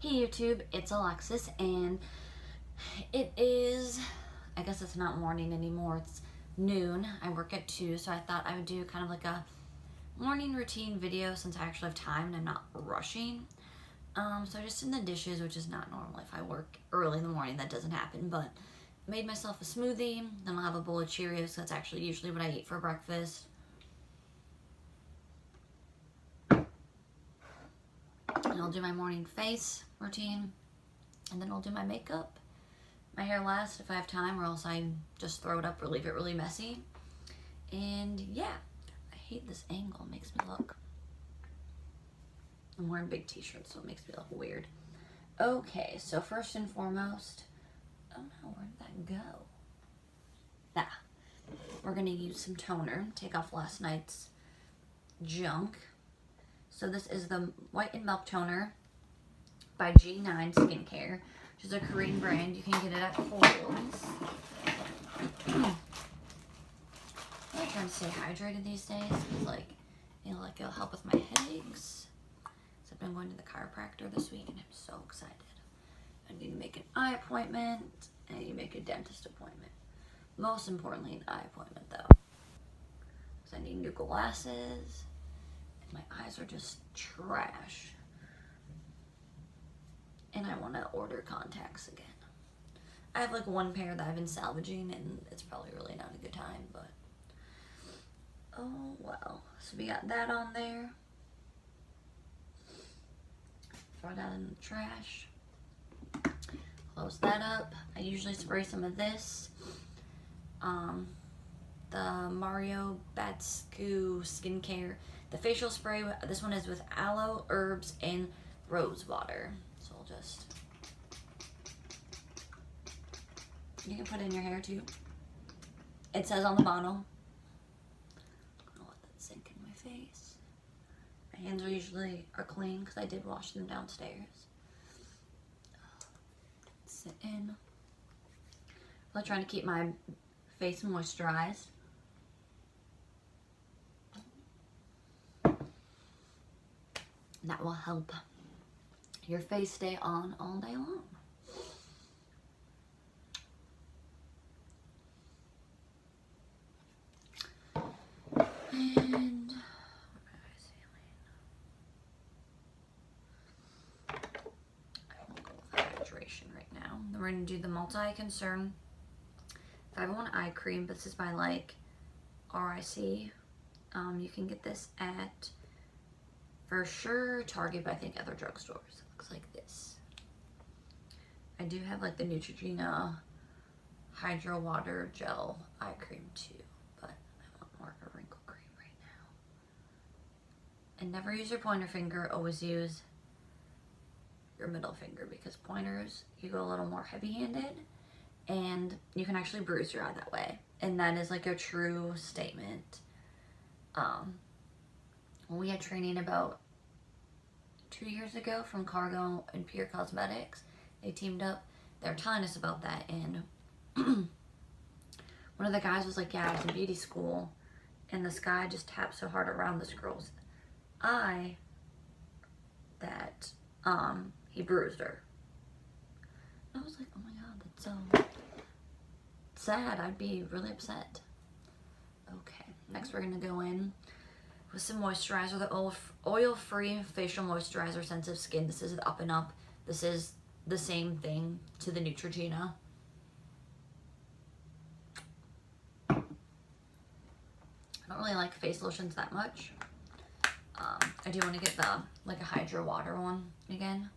Hey YouTube, it's Alexis, and it is, I guess it's not morning anymore, it's noon. I work at 2, so I thought I would do kind of like a morning routine video since I actually have time and I'm not rushing. So I just did the dishes, which is not normal. If I work early in the morning, that doesn't happen, but made myself a smoothie, then I'll have a bowl of Cheerios. That's actually usually what I eat for breakfast. And I'll do my morning face routine, and then I'll do my makeup. My hair lasts if I have time, or else I just throw it up or leave it really messy. And yeah, I hate this angle. It makes me look. I'm wearing big t-shirts, so it makes me look weird. Okay, so first and foremost, oh no, where did that go? We're gonna use some toner, take off last night's junk. So this is the White and Milk Toner by G9 Skincare, which is a Korean brand. You can get it at Kohl's. I'm really trying to stay hydrated these days, because it'll help with my headaches. Except I'm going to the chiropractor this week, and I'm so excited. I need to make an eye appointment, and I need to make a dentist appointment. Most importantly, an eye appointment though, because I need new glasses. My eyes are just trash. And I want to order contacts again. I have like one pair that I've been salvaging, and it's probably really not a good time, but oh well. So we got that on there. Throw that in the trash. Close that up. I usually spray some of this. The Mario Batsku Skincare. The facial spray, this one is with aloe, herbs, and rose water. So I'll just, you can put it in your hair too. It says on the bottle. I'll let that sink in my face. My hands are clean because I did wash them downstairs. Sit in. I'm trying to keep my face moisturized. That will help your face stay on all day long. And I won't go with hydration right now. Then we're going to do the multi-concern 501 eye cream. This is by RIC. You can get this at, for sure, Target, but I think other drugstores. It looks like this. I do have like the Neutrogena Hydro Water Gel Eye Cream too, but I want more of a wrinkle cream right now. And never use your pointer finger, always use your middle finger, because pointers, you go a little more heavy-handed, and you can actually bruise your eye that way. And that is like a true statement. When we had training about 2 years ago from Cargo and Pure Cosmetics, they teamed up. They were telling us about that, and one of the guys was like, yeah, I was in beauty school, and this guy just tapped so hard around this girl's eye that he bruised her. I was like, oh my god, that's so sad. I'd be really upset. Okay, next we're gonna go in with some moisturizer, the oil-free facial moisturizer, sensitive skin. This is the Up and Up. This is the same thing to the Neutrogena. I don't really like face lotions that much. I do want to get the like a Hydro Water one again.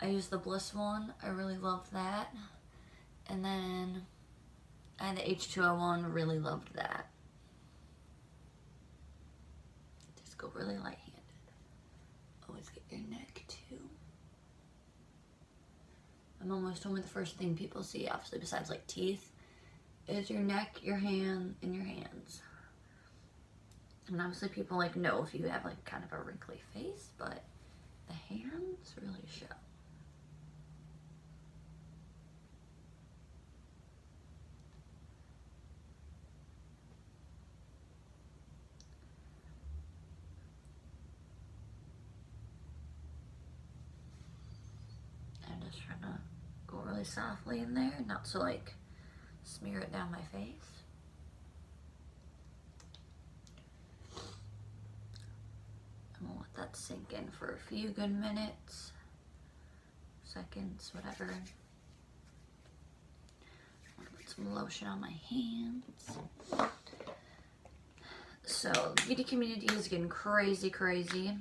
I use the Bliss one. I really love that. And then I had the H2O one. Really loved that. Go really light-handed. Always get your neck too. My mom always told me the first thing people see, obviously besides like teeth, is your neck, your hand, and your hands. And obviously people like know if you have like kind of a wrinkly face, but the hands really show. Just trying to go really softly in there, not to like smear it down my face. I'm gonna let that sink in for a few good minutes, seconds, whatever. I'm gonna put some lotion on my hands. So the beauty community is getting crazy, crazy.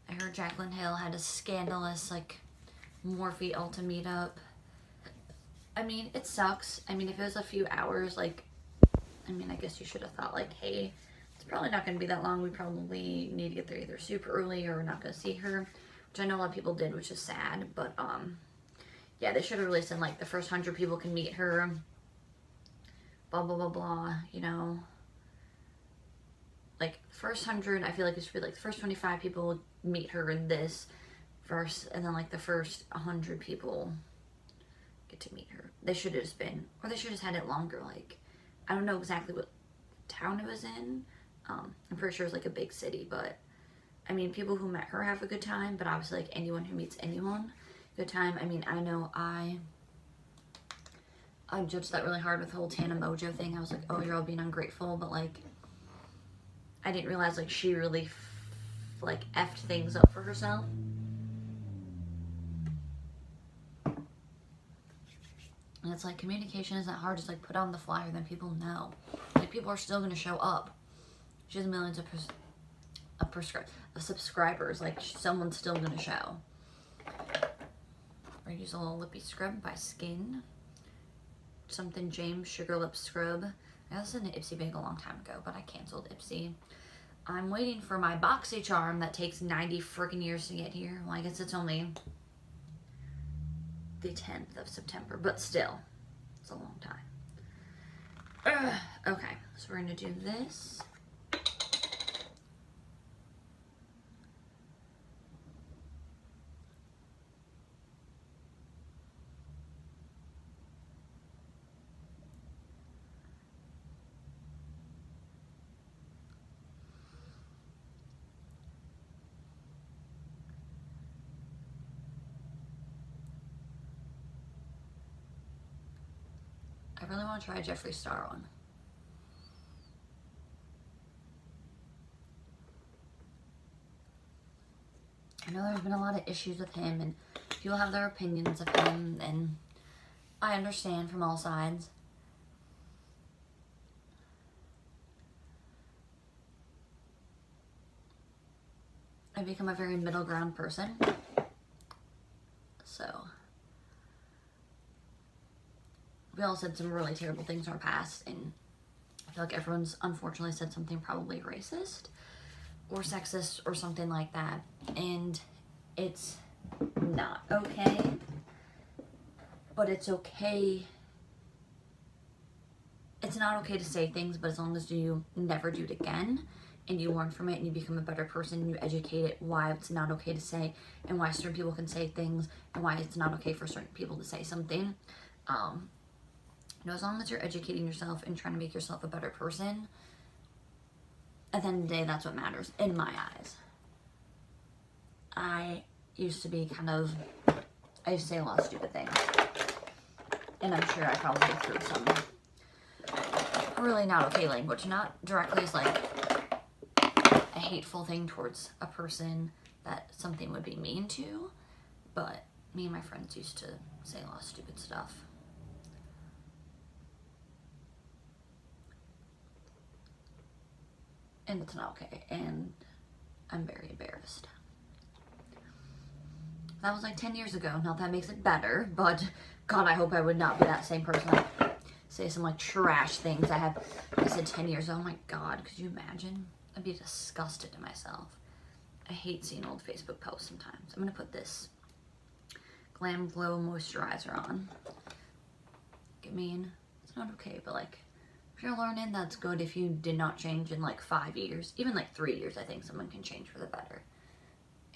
I heard Jaclyn Hill had a scandalous like Morphe Ulta meetup. I mean, it sucks. I mean, if it was a few hours, like, I mean, I guess you should have thought like, hey, it's probably not going to be that long. We probably need to get there either super early or we're not going to see her, which I know a lot of people did, which is sad. But yeah, they should have really said like the first 100 people can meet her. Blah blah blah blah. You know, like first 100, I feel like it should be like the first 25 people meet her in this first, and then like the first 100 people get to meet her. They should have just been, or they should have had it longer. Like, I don't know exactly what town it was in. I'm pretty sure it's like a big city, but I mean, people who met her have a good time, but obviously like anyone who meets anyone, good time. I mean, I know I judged that really hard with the whole Tana Mojo thing. I was like, oh, you're all being ungrateful, but like, I didn't realize like she really like effed things up for herself. And it's like, communication isn't hard. Just like put on the flyer, then people know. Like, people are still going to show up. She has millions of subscribers. Like, someone's still going to show. Or use a little lippy scrub by Skin. Something James Sugar Lip Scrub. I listened to Ipsy Big a long time ago, but I canceled Ipsy. I'm waiting for my BoxyCharm that takes 90 freaking years to get here. Well, I guess it's only the 10th of September, but still, it's a long time. Okay, so we're gonna do this. I really want to try a Jeffree Star one. I know there's been a lot of issues with him, and people have their opinions of him, and I understand from all sides. I've become a very middle ground person. So, we all said some really terrible things in our past, and I feel like everyone's unfortunately said something probably racist or sexist or something like that, and it's not okay, but it's okay. It's not okay to say things, but as long as you never do it again, and you learn from it, and you become a better person, and you educate it why it's not okay to say, and why certain people can say things, and why it's not okay for certain people to say something. You know, as long as you're educating yourself and trying to make yourself a better person, at the end of the day, that's what matters, in my eyes. I used to be kind of, I used to say a lot of stupid things. And I'm sure I probably threw some really not okay language. Not directly as like a hateful thing towards a person that something would be mean to, but me and my friends used to say a lot of stupid stuff. And it's not okay, and I'm very embarrassed. That was like 10 years ago. Not that makes it better, but God, I hope I would not be that same person. Like, say some like trash things I said 10 years ago. Oh my God, could you imagine? I'd be disgusted to myself. I hate seeing old Facebook posts sometimes. I'm gonna put this Glam Glow moisturizer on. I mean, it's not okay, but like, if you're learning, that's good. If you did not change in like 5 years, even like 3 years, I think someone can change for the better.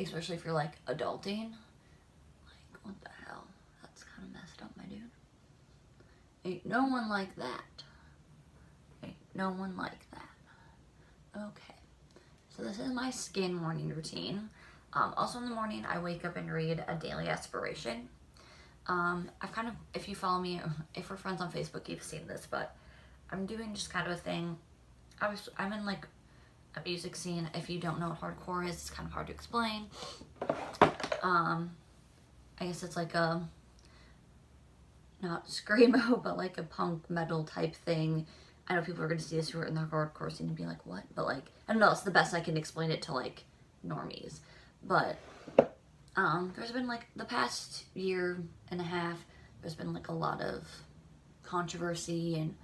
Especially if you're like adulting. Like, what the hell? That's kind of messed up, my dude. Ain't no one like that. Ain't no one like that. Okay. So this is my skin morning routine. Also in the morning, I wake up and read a daily aspiration. I've kind of, if you follow me, if we're friends on Facebook, you've seen this, but I'm doing just kind of a thing. I'm in like a music scene. If you don't know what hardcore is, it's kind of hard to explain. I guess it's like a, not screamo, but like a punk metal type thing. I know people are going to see this who are in the hardcore scene and be like, what? But like, I don't know, it's the best I can explain it to like normies. But there's been like the past year and a half, there's been like a lot of controversy and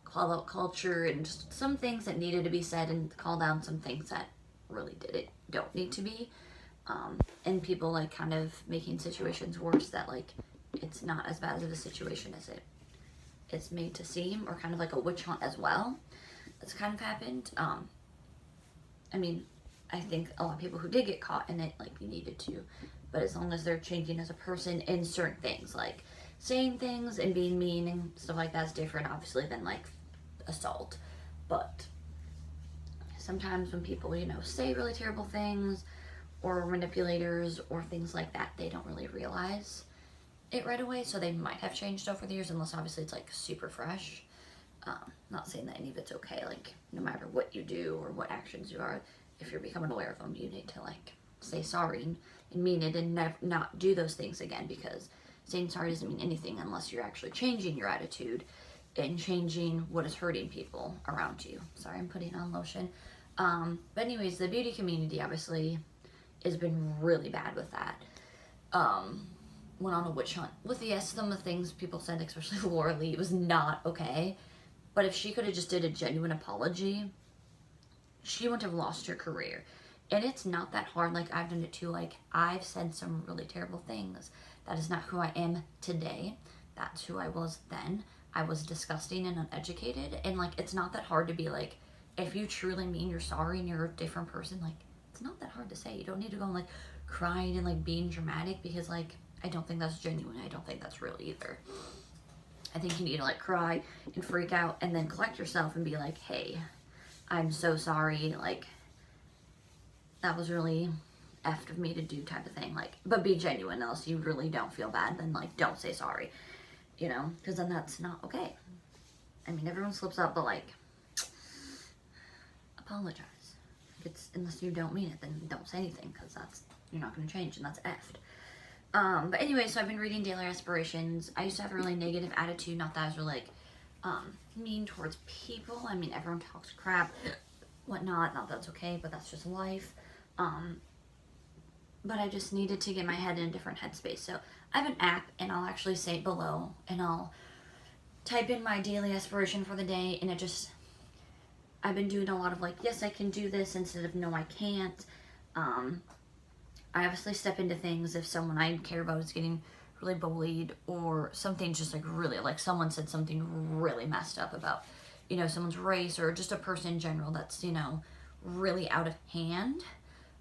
call out culture and just some things that needed to be said and call down some things that really don't need to be. And people like kind of making situations worse that like it's not as bad of a situation as it is made to seem, or kind of like a witch hunt as well. That's kind of happened. I mean, I think a lot of people who did get caught in it, like, you needed to, but as long as they're changing as a person in certain things, like saying things and being mean and stuff like that's different, obviously, than like assault. But sometimes when people, you know, say really terrible things or manipulators or things like that, they don't really realize it right away, so they might have changed over the years, unless obviously it's like super fresh. Not saying that any of it's okay, like no matter what you do or what actions you are, if you're becoming aware of them, you need to like say sorry and mean it and not do those things again, because saying sorry doesn't mean anything unless you're actually changing your attitude and changing what is hurting people around you. Sorry, I'm putting on lotion. But anyways, the beauty community obviously has been really bad with that. Went on a witch hunt with, yes, some of the things people said, especially Laura Lee, was not okay. But if she could have just did a genuine apology, she wouldn't have lost her career. And it's not that hard. Like, I've done it too. Like, I've said some really terrible things. That is not who I am today. That's who I was then. I was disgusting and uneducated. And like, it's not that hard to be like, if you truly mean you're sorry and you're a different person, like, it's not that hard to say. You don't need to go and like crying and like being dramatic, because like, I don't think that's genuine. I don't think that's real either. I think you need to like cry and freak out and then collect yourself and be like, hey, I'm so sorry. Like, that was really effed of me to do, type of thing. Like, but be genuine, else you really don't feel bad. Then like, don't say sorry, you know, because then that's not okay. I mean, everyone slips up, but like, apologize. It's, unless you don't mean it, then don't say anything, because that's, you're not going to change, and that's effed. But anyway, so I've been reading Daily Aspirations. I used to have a really negative attitude, not that I was really, like, mean towards people. I mean, everyone talks crap, whatnot, not that's okay, but that's just life. But I just needed to get my head in a different headspace. So I have an app, and I'll actually say it below, and I'll type in my daily aspiration for the day, and it just, I've been doing a lot of like, yes, I can do this, instead of no, I can't. I obviously step into things if someone I care about is getting really bullied, or something just like really, like someone said something really messed up about, you know, someone's race, or just a person in general that's, you know, really out of hand.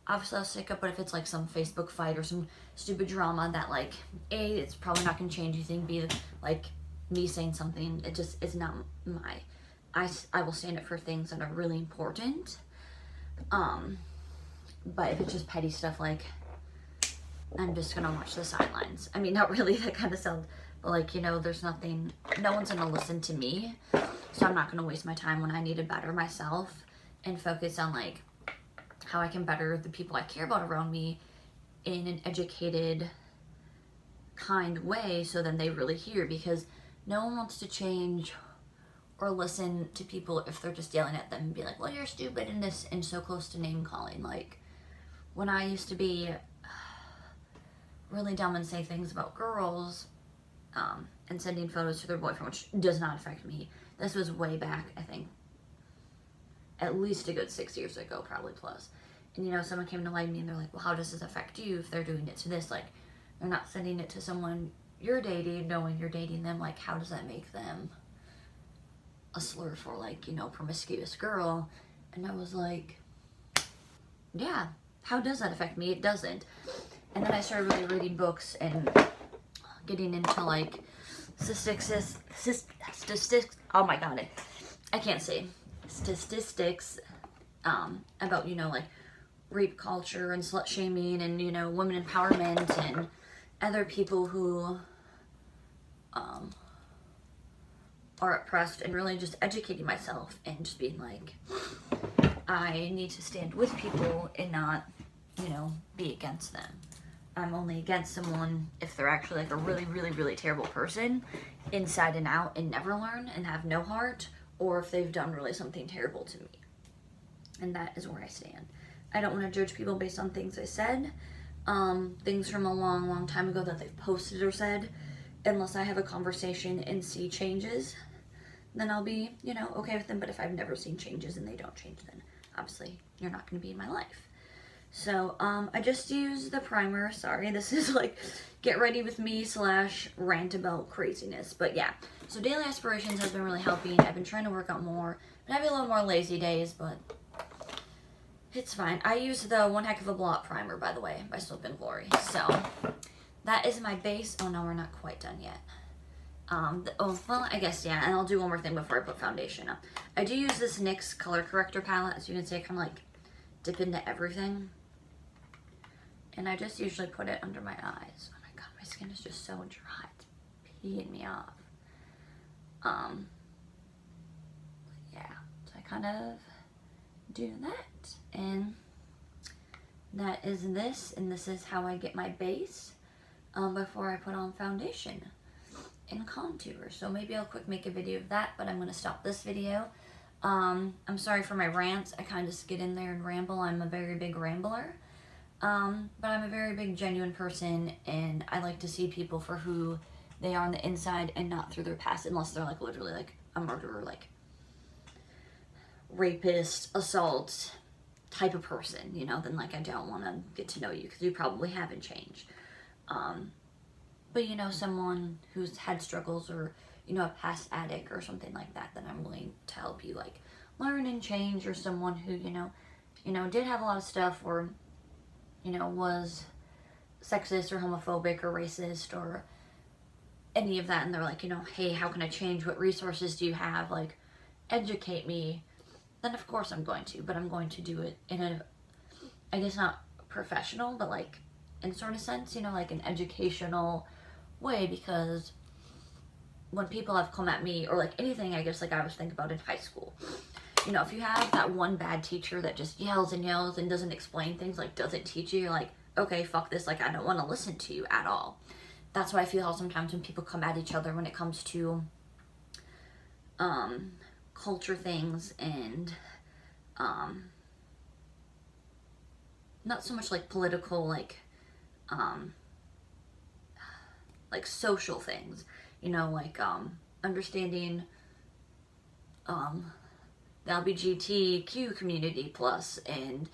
Obviously I'll stick up, but if it's like some Facebook fight or some stupid drama that like, A, it's probably not going to change anything, B, like me saying something, it just is not my, I will stand up for things that are really important. But if it's just petty stuff, like, I'm just gonna watch the sidelines. I mean, not really, that kind of sounds, but like, you know, there's nothing, no one's gonna listen to me, so I'm not gonna waste my time when I need to better myself and focus on like how I can better the people I care about around me in an educated, kind way, so then they really hear, because no one wants to change or listen to people if they're just yelling at them and be like, well, you're stupid and this, and so close to name calling. Like, when I used to be really dumb and say things about girls, and sending photos to their boyfriend, which does not affect me. This was way back, I think, at least a good 6 years ago, probably plus. And, you know, someone came to light me and they're like, well, how does this affect you if they're doing it to this? Like, they're not sending it to someone you're dating, knowing you're dating them. Like, how does that make them a slur for, like, you know, promiscuous girl? And I was like, yeah, how does that affect me? It doesn't. And then I started really reading books and getting into like statistics, oh my god, I can't say, statistics, about, you know, like rape culture and slut shaming and, you know, women empowerment and other people who are oppressed, and really just educating myself and just being like, I need to stand with people and not, you know, be against them. I'm only against someone if they're actually like a really, really, really terrible person inside and out and never learn and have no heart, or if they've done really something terrible to me. And that is where I stand. I don't want to judge people based on things they said, things from a long, long time ago that they've posted or said, unless I have a conversation and see changes. Then I'll be, you know, okay with them. But if I've never seen changes and they don't change, then obviously you're not going to be in my life. So I just used the primer. Sorry, this is like get ready with me / rant about craziness. But yeah, so daily aspirations has been really helping. I've been trying to work out more. Been having a little more lazy days, but it's fine. I use the One Heck of a Blot primer, by the way, by Slip and Glory. So that is my base. Oh no, we're not quite done yet. Well, I guess, yeah, and I'll do one more thing before I put foundation up. I do use this NYX color corrector palette. As you can see, I kind of like dip into everything. And I just usually put it under my eyes. Oh my god, my skin is just so dry. It's peeing me off. Yeah, so I kind of do that. And that is this, and this is how I get my base before I put on foundation and contour. So maybe I'll quick make a video of that, but I'm going to stop this video. I'm sorry for my rants. I kind of just get in there and ramble. I'm a very big rambler. But I'm a very big genuine person, and I like to see people for who they are on the inside and not through their past, unless they're like literally like a murderer, like rapist, assault type of person, you know, then like I don't want to get to know you because you probably haven't changed. But you know, someone who's had struggles, or you know, a past addict or something like that, then I'm willing to help you like learn and change. Or someone who, you know, did have a lot of stuff, or you know, was sexist or homophobic or racist or any of that, and they're like, you know, hey, how can I change? What resources do you have? Like, educate me. Then of course I'm going to, but I'm going to do it in a, I guess not professional, but like in sort of sense, you know, like an educational way, because when people have come at me, or like anything, I guess like I was thinking about in high school, you know, if you have that one bad teacher that just yells and yells and doesn't explain things, like doesn't teach you, you're like, okay, fuck this, like I don't want to listen to you at all. That's why I feel how sometimes when people come at each other when it comes to culture things and not so much like political, like social things, you know, like understanding the LGBTQ community plus, and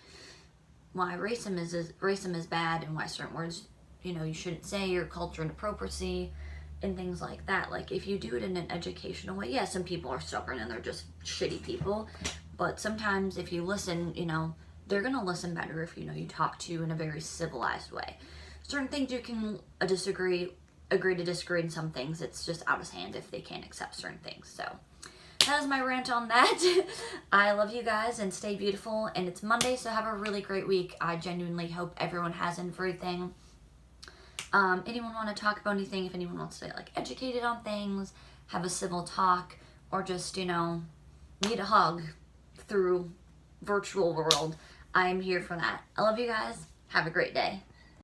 why racism is bad, and why certain words, you know, you shouldn't say, or culture inappropriacy and things like that. Like if you do it in an educational way, yeah, some people are stubborn and they're just shitty people, but sometimes if you listen, you know, they're gonna listen better if, you know, you talk to in a very civilized way. Certain things you can agree to disagree, in some things it's just out of hand if they can't accept certain things. So that is my rant on that. I love you guys, and stay beautiful, and it's Monday, so have a really great week. I genuinely hope everyone has everything. Anyone want to talk about anything, if anyone wants to get like educated on things, have a civil talk, or just, you know, need a hug through virtual world, I'm here for that. I love you guys. Have a great day.